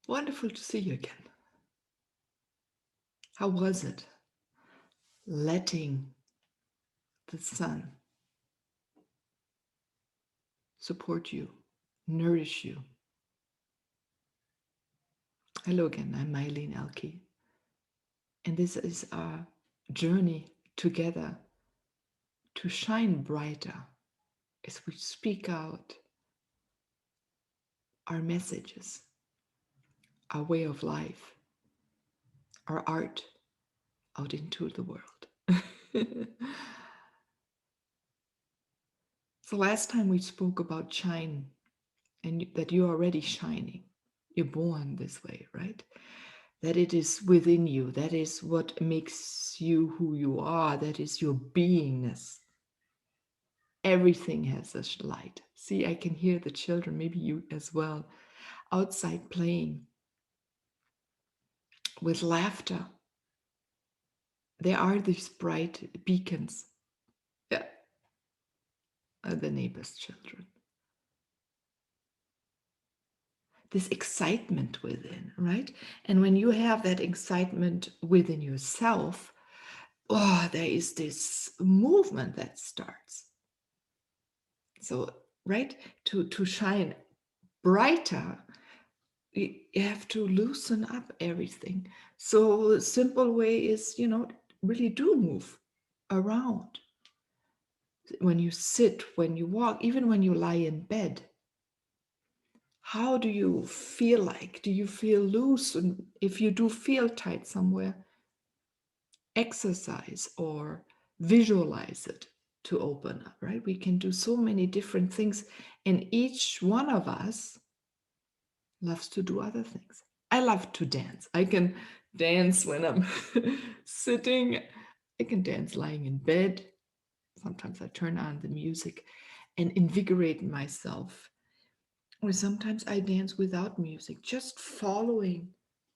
Wonderful to see you again. How was it letting the sun support you, nourish you? Hello again, I'm Meilin Ehlke, and this is our journey together to shine brighter as we speak out our messages, our way of life, our art out into the world. So last time we spoke about shine and that you're already shining. You're born this way, right? That it is within you. That is what makes you who you are. That is your beingness. Everything has a light. See, I can hear the children, maybe you as well, outside playing with laughter. There are these bright beacons. Yeah, the neighbor's children. This excitement within, right? And when you have that excitement within yourself, there is this movement that starts. So, right, to shine brighter, you have to loosen up everything. So, a simple way is, really do move around. When you sit, when you walk, even when you lie in bed, how do you feel like? Do you feel loose? And if you do feel tight somewhere, exercise or visualize it to open up, right? We can do so many different things, and each one of us loves to do other things. I love to dance. I can dance when I'm sitting. I can dance lying in bed. Sometimes I turn on the music and invigorate myself. Or sometimes I dance without music, just following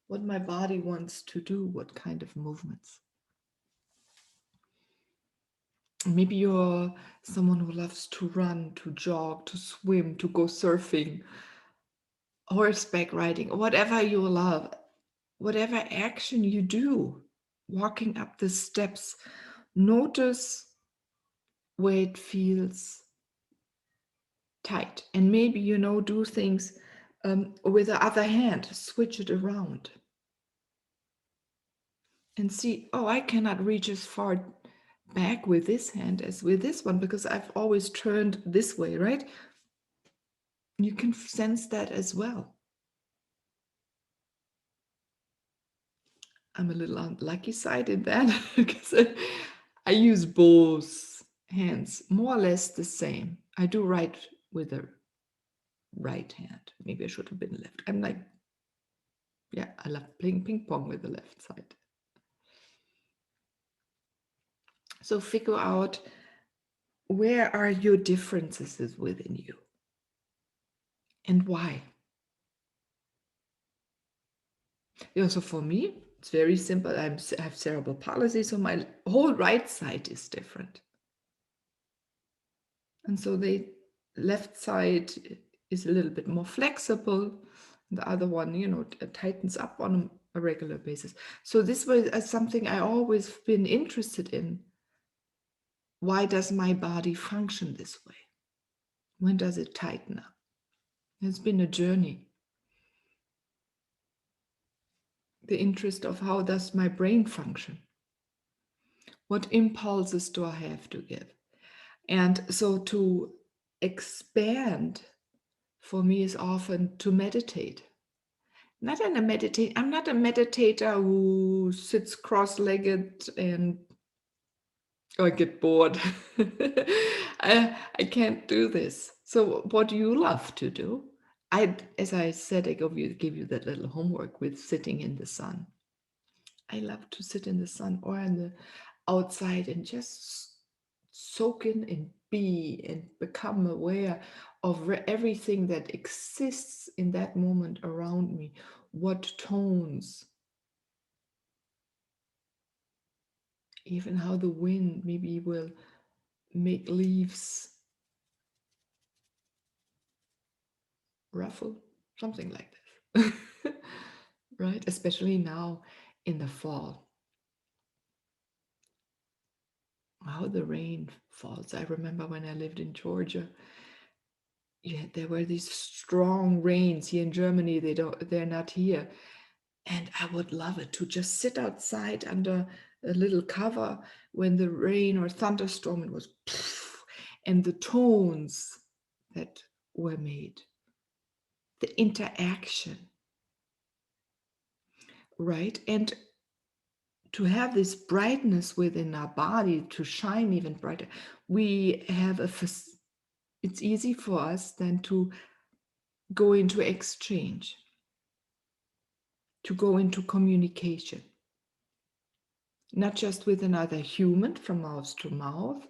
what my body wants to do, what kind of movements. Maybe you're someone who loves to run, to jog, to swim, to go surfing, horseback riding, whatever you love, whatever action you do, walking up the steps, notice where it feels tight. And maybe, do things with the other hand, switch it around. And see, I cannot reach as far back with this hand as with this one because I've always turned this way, right? You can sense that as well. I'm a little on the lucky side in that because I use both hands, more or less the same. I do write with the right hand. Maybe I should have been left. I'm like, yeah, I love playing ping pong with the left side. So figure out where are your differences within you and why. So for me, it's very simple. I have cerebral palsy, so my whole right side is different. And so the left side is a little bit more flexible. The other one, tightens up on a regular basis. So this was something I always been interested in. Why does my body function this way? When does it tighten up? It's been a journey. The interest of how does my brain function? What impulses do I have to give? And so to expand for me is often to meditate. I'm not a meditator who sits cross-legged and I get bored. I can't do this. So what do you love to do? As I said, I give you that little homework with sitting in the sun. I love to sit in the sun or in the outside and just soak in and be and become aware of everything that exists in that moment around me. What tones, even how the wind maybe will make leaves ruffle, something like this. right? Especially now in the fall, how the rain falls. I remember when I lived in Georgia, yeah, there were these strong rains here in Germany. They're not here. And I would love it to just sit outside under a little cover when the rain or thunderstorm, it was and the tones that were made, the interaction, right? And to have this brightness within our body to shine even brighter, we have it's easy for us then to go into exchange, to go into communication, not just with another human from mouth to mouth,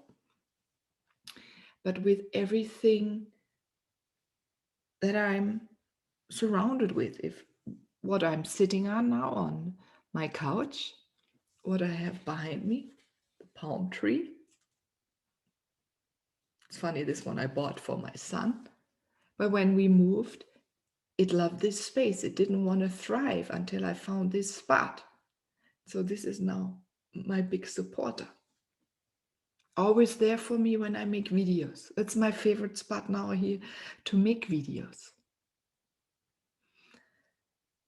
but with everything that I'm surrounded with. If what I'm sitting on now on my couch, what I have behind me, the palm tree. It's funny, this one I bought for my son. But when we moved, it loved this space. It didn't want to thrive until I found this spot. So this is now my big supporter. Always there for me when I make videos. That's my favorite spot now here to make videos.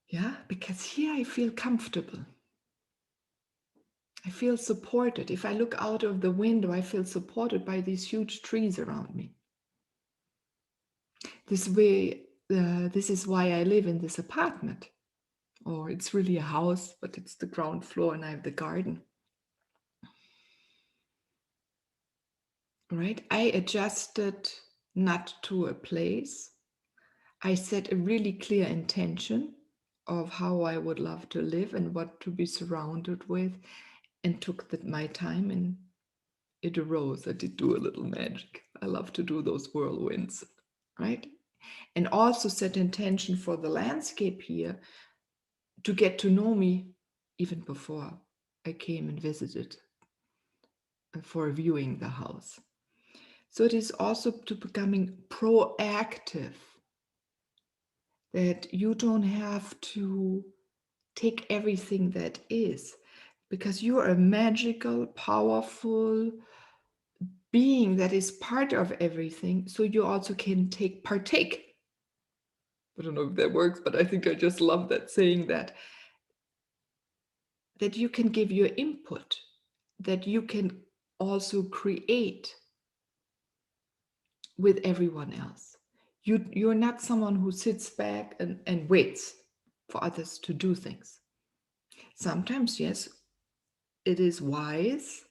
Yeah, because here I feel comfortable. I feel supported. If I look out of the window, I feel supported by these huge trees around me. This is why I live in this apartment. Or it's really a house, but it's the ground floor and I have the garden. Right? I adjusted not to a place. I set a really clear intention of how I would love to live and what to be surrounded with, and took my time, and it arose. I did do a little magic. I love to do those whirlwinds, right? And also set intention for the landscape here to get to know me even before I came and visited for viewing the house. So it is also to becoming proactive, that you don't have to take everything that is, because you are a magical, powerful being that is part of everything. So you also can partake. I don't know if that works, but I think I just love that, saying that you can give your input, that you can also create with everyone else. You're not someone who sits back and waits for others to do things. Sometimes, yes, it is wise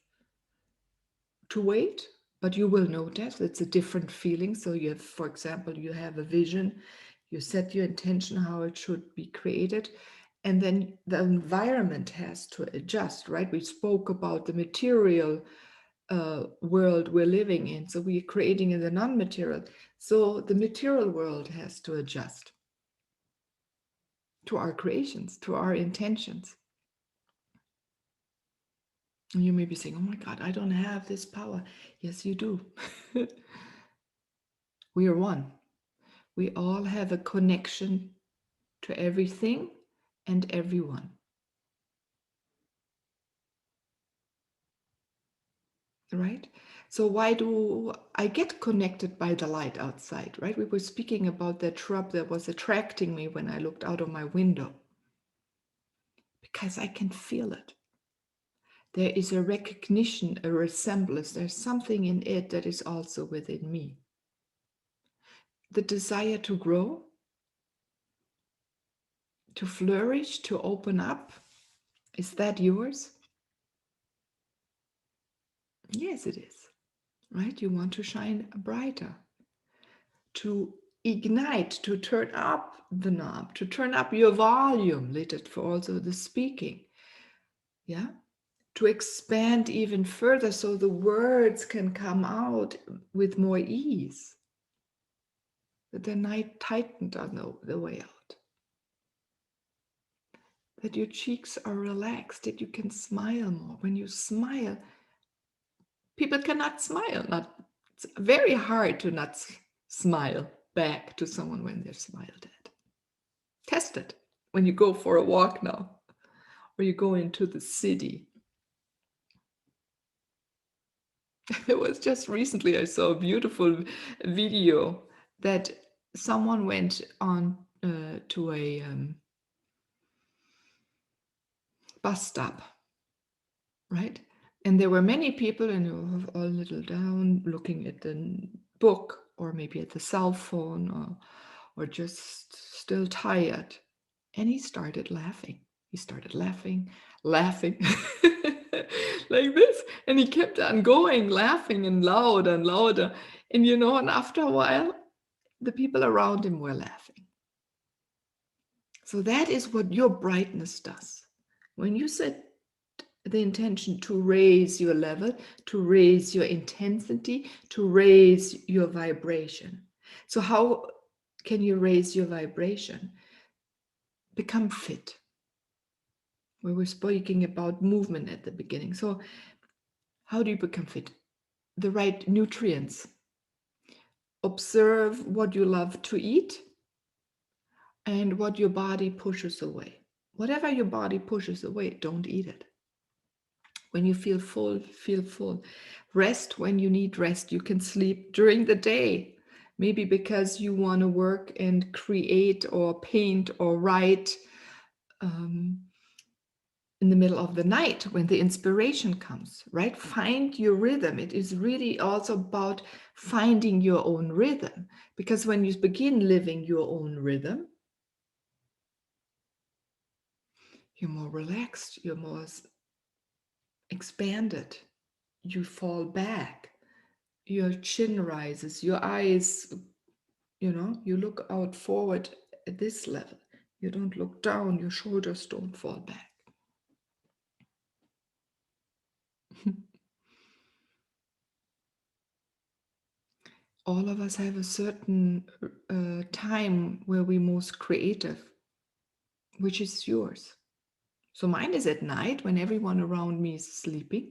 to wait, but you will notice it's a different feeling. So you have, for example, you have a vision, you set your intention how it should be created, and then the environment has to adjust, right? We spoke about the material world we're living in. So we're creating in the non-material. So the material world has to adjust to our creations, to our intentions. And you may be saying, oh my God, I don't have this power. Yes, you do. We are one. We all have a connection to everything and everyone. Right? So why do I get connected by the light outside, right? We were speaking about that shrub that was attracting me when I looked out of my window. Because I can feel it. There is a recognition, a resemblance. There's something in it that is also within me. The desire to grow, to flourish, to open up. Is that yours? Yes, it is. Right? You want to shine brighter, to ignite, to turn up the knob, to turn up your volume, lit for also the speaking. Yeah? To expand even further so the words can come out with more ease. That they're not tightened on the way out. That your cheeks are relaxed, that you can smile more. When you smile, people cannot smile. It's very hard to not smile back to someone when they're smiled at. Test it. when you go for a walk now, or you go into the city. It was just recently I saw a beautiful video that someone went on to a bus stop, right? And there were many people, and they were all a little down, looking at the book, or maybe at the cell phone, or just still tired. And he started laughing. He started laughing, laughing like this. And he kept on going, laughing and louder and louder. And and after a while, the people around him were laughing. So that is what your brightness does. When you set the intention to raise your level, to raise your intensity, to raise your vibration. So how can you raise your vibration? Become fit. We were speaking about movement at the beginning. So how do you become fit? The right nutrients. Observe what you love to eat and what your body pushes away. Whatever your body pushes away, don't eat it. When you feel full, feel full. Rest when you need rest. You can sleep during the day, maybe because you want to work and create or paint or write in the middle of the night when the inspiration comes, right? Find your rhythm. It is really also about finding your own rhythm, because when you begin living your own rhythm, you're more relaxed, you're more expanded, you fall back, your chin rises, your eyes, you look out forward at this level. You don't look down, your shoulders don't fall back. All of us have a certain time where we're most creative, which is yours. So mine is at night when everyone around me is sleeping.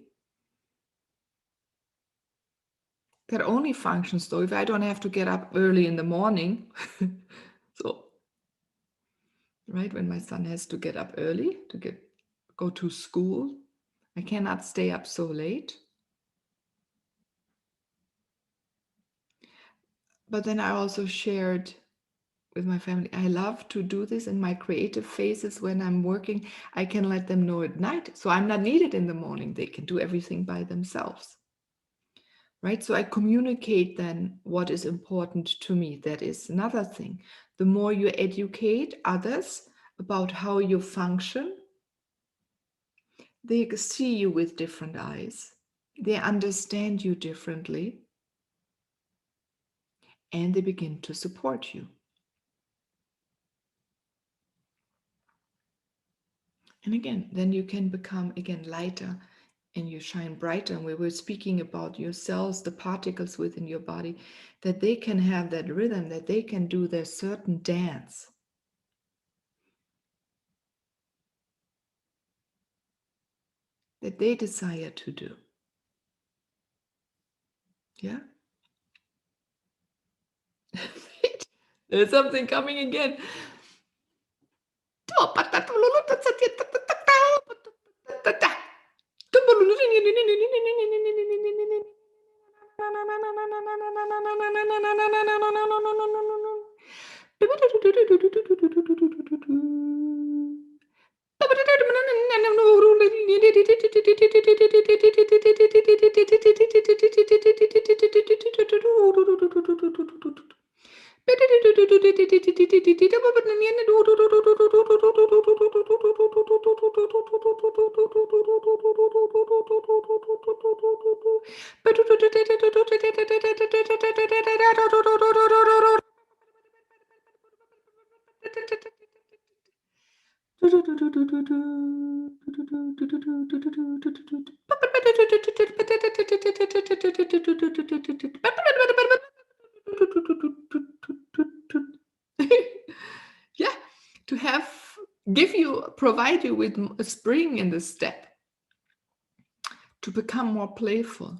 That only functions though if I don't have to get up early in the morning. So, right, when my son has to get up early to go to school, I cannot stay up so late. But then I also shared with my family, I love to do this in my creative phases when I'm working. I can let them know at night. So I'm not needed in the morning. They can do everything by themselves. Right? So I communicate then what is important to me. That is another thing. The more you educate others about how you function, they see you with different eyes. They understand you differently. And they begin to support you. And again, then you can become again lighter and you shine brighter. And we were speaking about your cells, the particles within your body, that they can have that rhythm, that they can do their certain dance. That they desire to do. Yeah? There's something coming again. Yeah, to provide you with a spring in the step, to become more playful.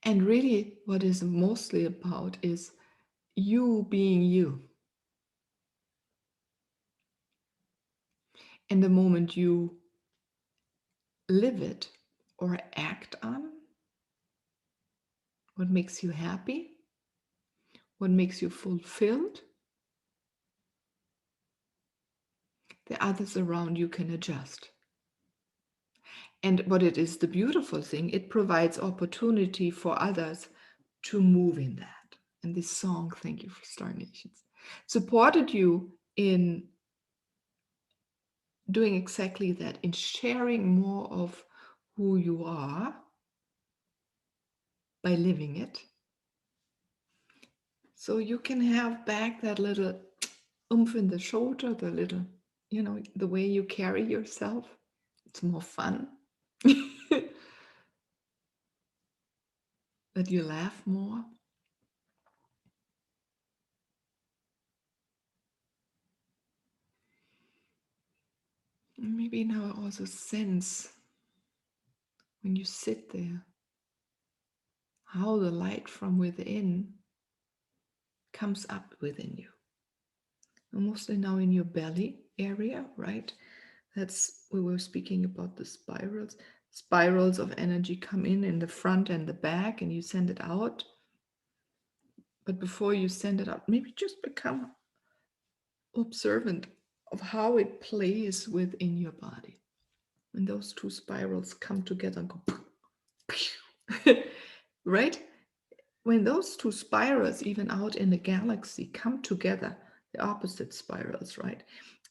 And really what is mostly about is you being you. And the moment you live it or act on what makes you happy, what makes you fulfilled, the others around you can adjust. And what it is, the beautiful thing, it provides opportunity for others to move in that. And this song, Thank You for Star Nations, supported you in doing exactly that, in sharing more of who you are by living it. So you can have back that little oomph in the shoulder, the little, the way you carry yourself. It's more fun. That you laugh more. Maybe now also sense when you sit there how the light from within comes up within you. Mostly now in your belly area, right? That's, we were speaking about the spirals. Spirals of energy come in the front and the back, and you send it out. But before you send it out, maybe just become observant of how it plays within your body. When those two spirals come together and go, right? When those two spirals, even out in the galaxy, come together, the opposite spirals, right?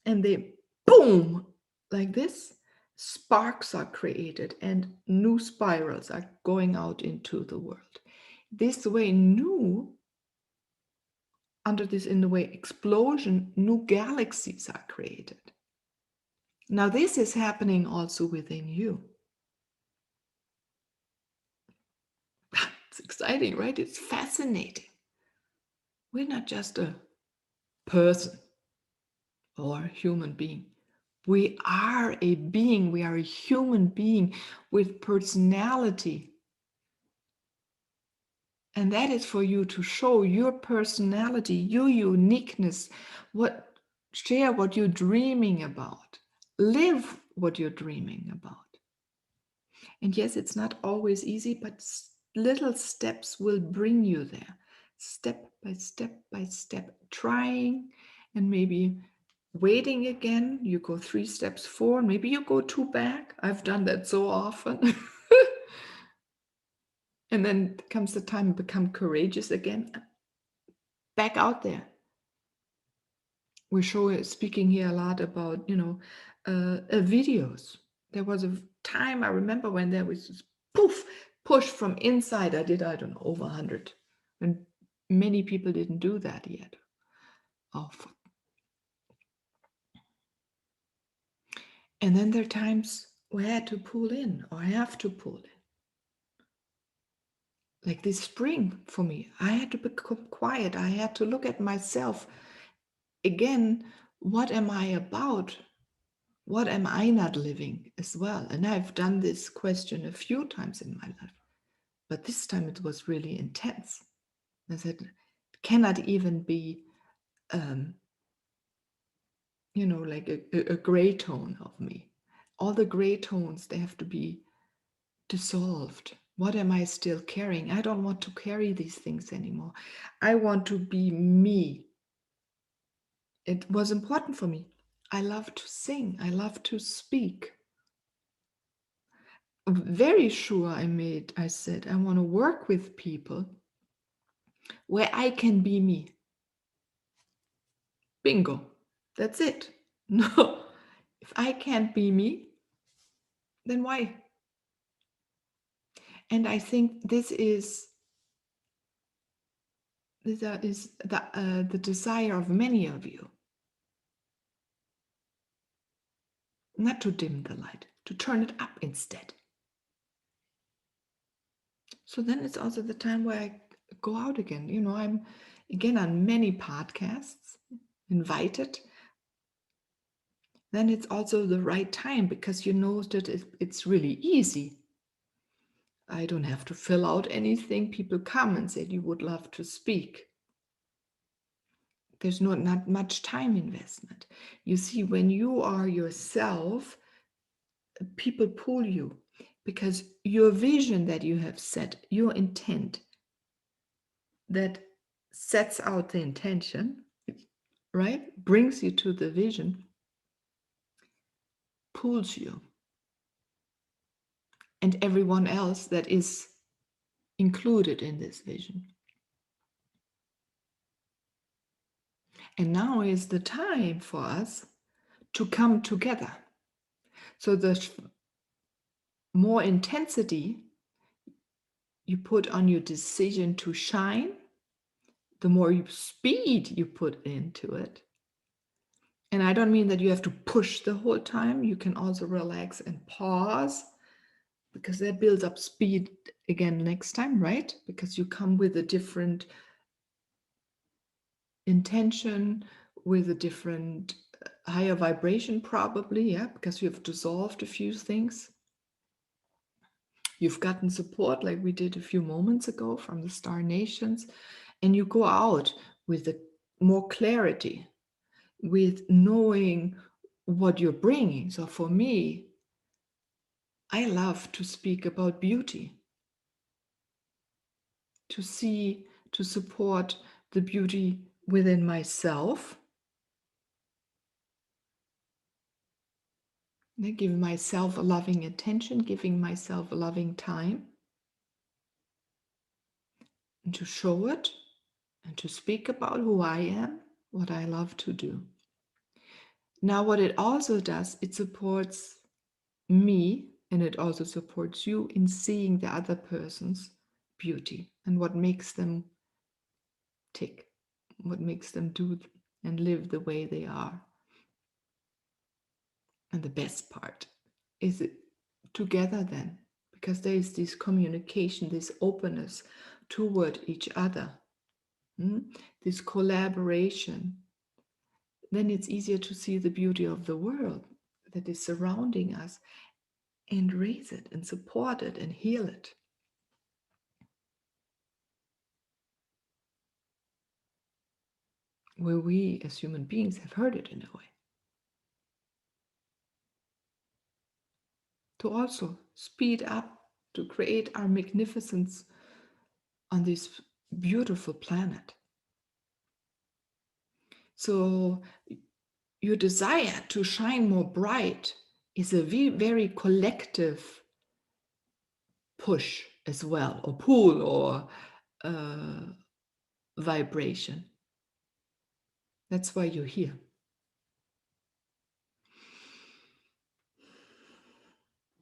And they boom, like this, sparks are created and new spirals are going out into the world. This way, under this, in the way, explosion, new galaxies are created. Now, this is happening also within you. It's exciting, right? It's fascinating. We're not just a person or a human being. We are a being. We are a human being with personality. And that is for you to show your personality, your uniqueness, share what you're dreaming about, live what you're dreaming about. And yes, it's not always easy, but little steps will bring you there. Step by step by step, trying and maybe waiting again. You go 3 steps forward, maybe you go 2 back. I've done that so often. And then comes the time to become courageous again. Back out there. We're speaking here a lot about, videos. There was a time I remember when there was this poof, push from inside. I don't know, over 100. And many people didn't do that yet. Oh, and then there are times where I had to pull in, or I have to pull in. Like this spring for me, I had to become quiet. I had to look at myself again. What am I about? What am I not living as well? And I've done this question a few times in my life, but this time it was really intense. I said, it cannot even be, like a gray tone of me. All the gray tones, they have to be dissolved. What am I still carrying? I don't want to carry these things anymore. I want to be me. It was important for me. I love to sing. I love to speak. Very sure I said, I want to work with people where I can be me. Bingo. That's it. No. If I can't be me, then why? And I think this is the desire of many of you. Not to dim the light, to turn it up instead. So then it's also the time where I go out again. I'm again on many podcasts, invited. Then it's also the right time, because you know that it's really easy. I don't have to fill out anything. People come and say, you would love to speak. There's not much time investment. You see, when you are yourself, people pull you because your vision that you have set, your intent that sets out the intention, right? Brings you to the vision, pulls you. And everyone else that is included in this vision. And now is the time for us to come together. So the more intensity you put on your decision to shine, the more speed you put into it. And I don't mean that you have to push the whole time. You can also relax and pause, because that builds up speed again next time, right? Because you come with a different intention, with a different higher vibration probably, yeah, because you have dissolved a few things. You've gotten support like we did a few moments ago from the star nations, and you go out with more clarity, with knowing what you're bringing. So for me, I love to speak about beauty, to see, to support the beauty within myself, giving myself a loving attention, giving myself a loving time, and to show it and to speak about who I am, what I love to do. Now, what it also does, it supports me, and it also supports you in seeing the other person's beauty and what makes them tick, what makes them do and live the way they are. And the best part is it together then, because there is this communication, this openness toward each other, this collaboration. Then it's easier to see the beauty of the world that is surrounding us and raise it and support it and heal it. Where we as human beings have heard it in a way. To also speed up, to create our magnificence on this beautiful planet. So your desire to shine more bright is a very collective push as well, or pull, or vibration. That's why you're here.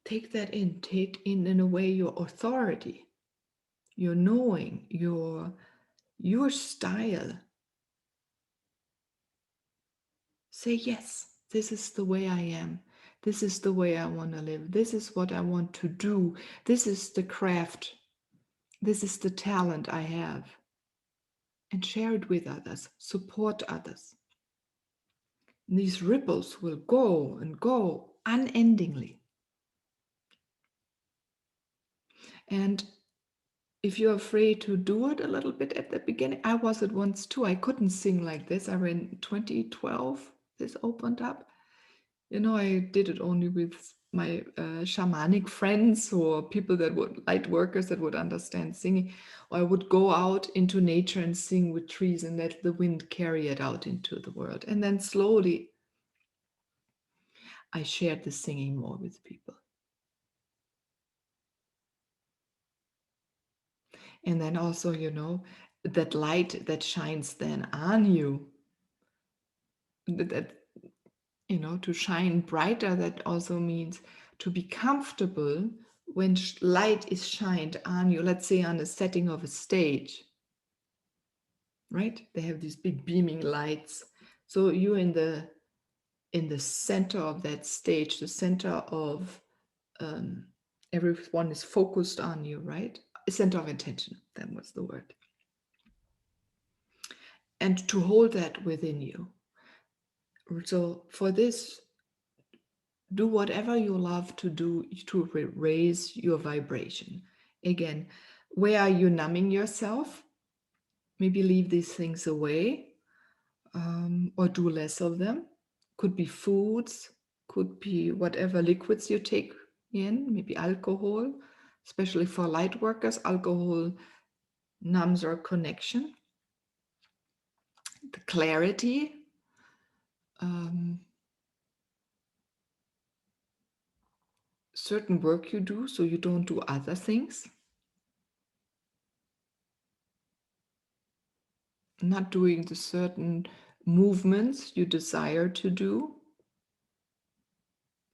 Take that in, take in a way your authority, your knowing, your style. Say, yes, this is the way I am. This is the way I want to live. This is what I want to do. This is the craft. This is the talent I have. And share it with others. Support others. And these ripples will go and go unendingly. And if you're afraid to do it a little bit at the beginning, I was it once too. I couldn't sing like this. I ran 2012, this opened up. You know, I did it only with my shamanic friends or people that would, light workers that would understand singing. Or I would go out into nature and sing with trees and let the wind carry it out into the world. And then slowly, I shared the singing more with people. And then also, you know, that light that shines then on you, that, you know, to shine brighter, that also means to be comfortable when light is shined on you, let's say on a setting of a stage, right? They have these big beaming lights. So you're in the center of that stage, the center of everyone is focused on you, right? A center of attention, that was the word. And to hold that within you. So for this, do whatever you love to do to raise your vibration. Again, where are you numbing yourself? Maybe leave these things away. or do less of them. Could be foods, could be whatever liquids you take in, maybe alcohol, especially for light workers. Alcohol numbs our connection, the clarity. Um, certain work you do so you don't do other things. Not doing the certain movements you desire to do.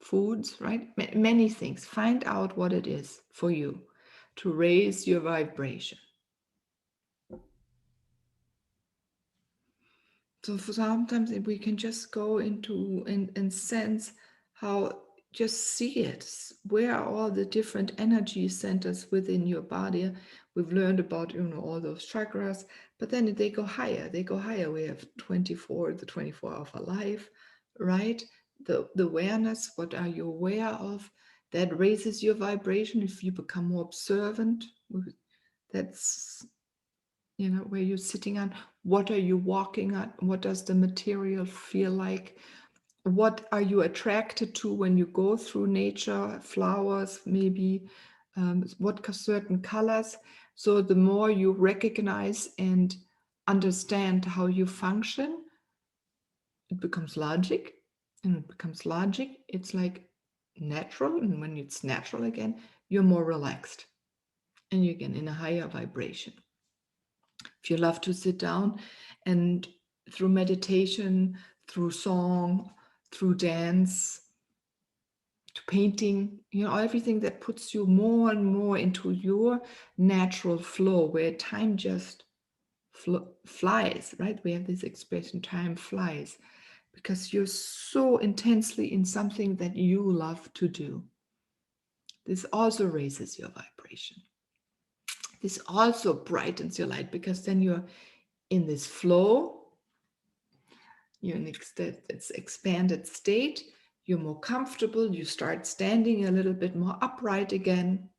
Foods, right? Many things. Find out what it is for you to raise your vibration. So for sometimes we can just go into and sense how, just see it. Where are all the different energy centers within your body? We've learned about, all those chakras, but then they go higher. They go higher. We have the 24 of our life, right? The awareness, what are you aware of? That raises your vibration. If you become more observant, that's where you're sitting on, what are you walking on, what does the material feel like, what are you attracted to when you go through nature, flowers maybe, what certain colors. So the more you recognize and understand how you function, it becomes logic, and it becomes logic, it's like natural, and when it's natural again, you're more relaxed and you're again in a higher vibration. If you love to sit down and through meditation, through song, through dance, to painting, everything that puts you more and more into your natural flow, where time just flies, right? We have this expression, time flies, because you're so intensely in something that you love to do. This also raises your vibration. This also brightens your light, because then you're in this flow, you're in this expanded state, you're more comfortable, you start standing a little bit more upright again,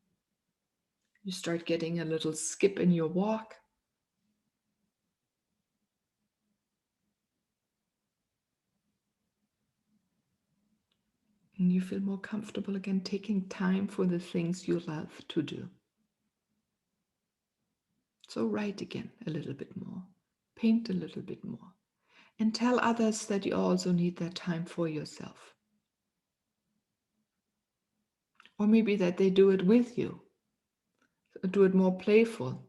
you start getting a little skip in your walk. And you feel more comfortable again, taking time for the things you love to do. So write again a little bit more, paint a little bit more, and tell others that you also need that time for yourself. Or maybe that they do it with you, do it more playful.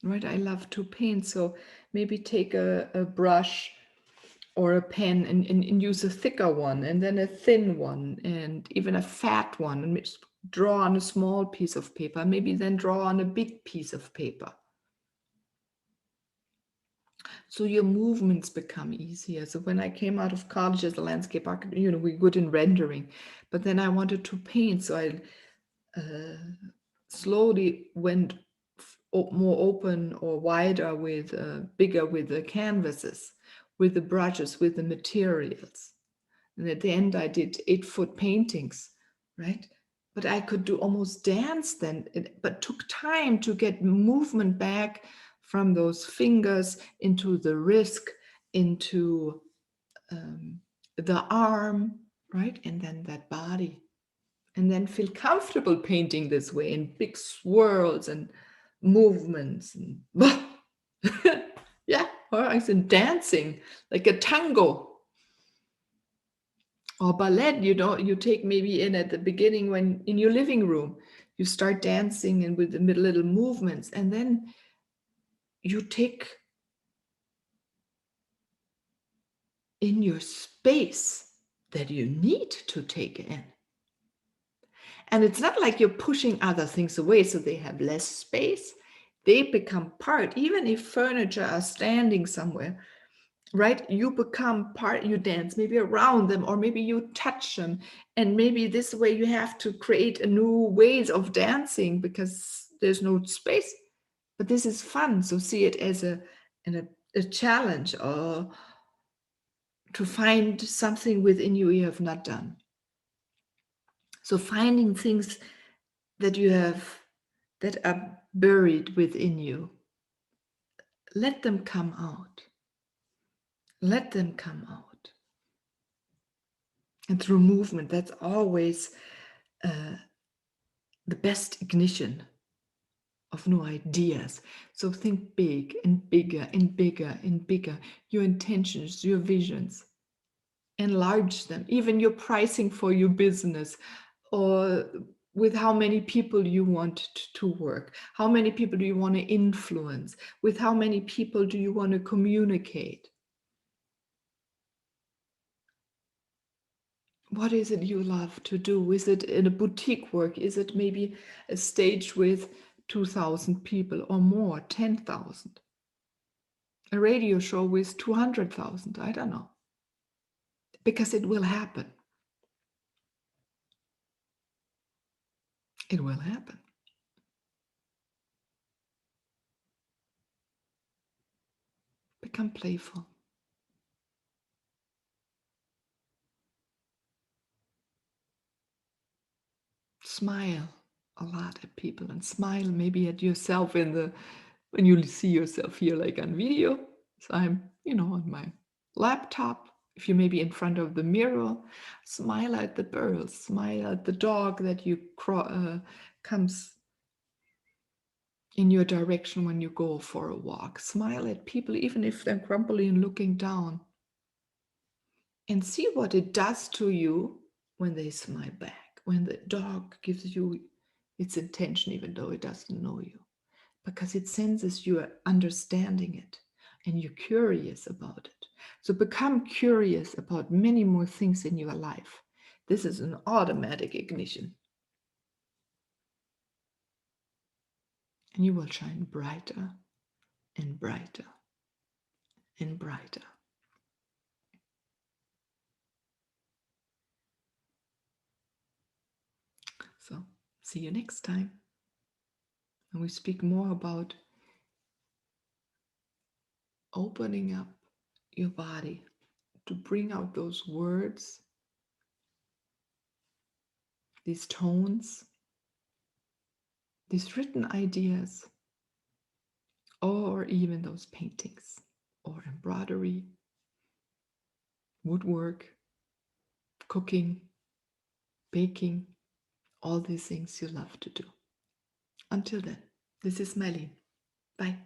Right, I love to paint, so maybe take a brush or a pen and use a thicker one, and then a thin one, and even a fat one, and draw on a small piece of paper, maybe then draw on a big piece of paper. So your movements become easier. So when I came out of college as a landscape architect, we're good in rendering, but then I wanted to paint, so I slowly went more open or wider with bigger with the canvases, with the brushes, with the materials. And at the end I did 8-foot paintings, right? But I could do almost dance then, but took time to get movement back from those fingers into the wrist, into the arm, right? And then that body. And then feel comfortable painting this way in big swirls and movements. And yeah, or I said dancing like a tango or ballet. You take maybe in at the beginning, when in your living room, you start dancing and with the little movements, and then you take in your space that you need to take in. And it's not like you're pushing other things away so they have less space. They become part, even if furniture are standing somewhere, right? You become part, you dance maybe around them, or maybe you touch them. And maybe this way you have to create a new ways of dancing because there's no space. But this is fun. So see it as a challenge, or to find something within you have not done. So finding things that you have that are buried within you, let them come out. Let them come out. And through movement, that's always the best ignition of new ideas. So think big and bigger and bigger and bigger. Your intentions, your visions, enlarge them. Even your pricing for your business, or with how many people you want to work, how many people do you want to influence, with how many people do you want to communicate. What is it you love to do? Is it in a boutique work? Is it maybe a stage with 2,000 people or more, 10,000? A radio show with 200,000? I don't know. Because it will happen. It will happen. Become playful. Smile a lot at people, and smile maybe at yourself when you see yourself here like on video. So I'm, on my laptop. If you may be in front of the mirror, smile at the birds, smile at the dog that comes in your direction when you go for a walk. Smile at people, even if they're grumpily and looking down. And see what it does to you when they smile back, when the dog gives you its attention, even though it doesn't know you, because it senses you are understanding it and you're curious about it. So become curious about many more things in your life. This is an automatic ignition. And you will shine brighter and brighter and brighter. So see you next time. And we speak more about opening up your body to bring out those words, these tones, these written ideas, or even those paintings or embroidery, woodwork, cooking, baking, all these things you love to do. Until then, this is Meilin. Bye.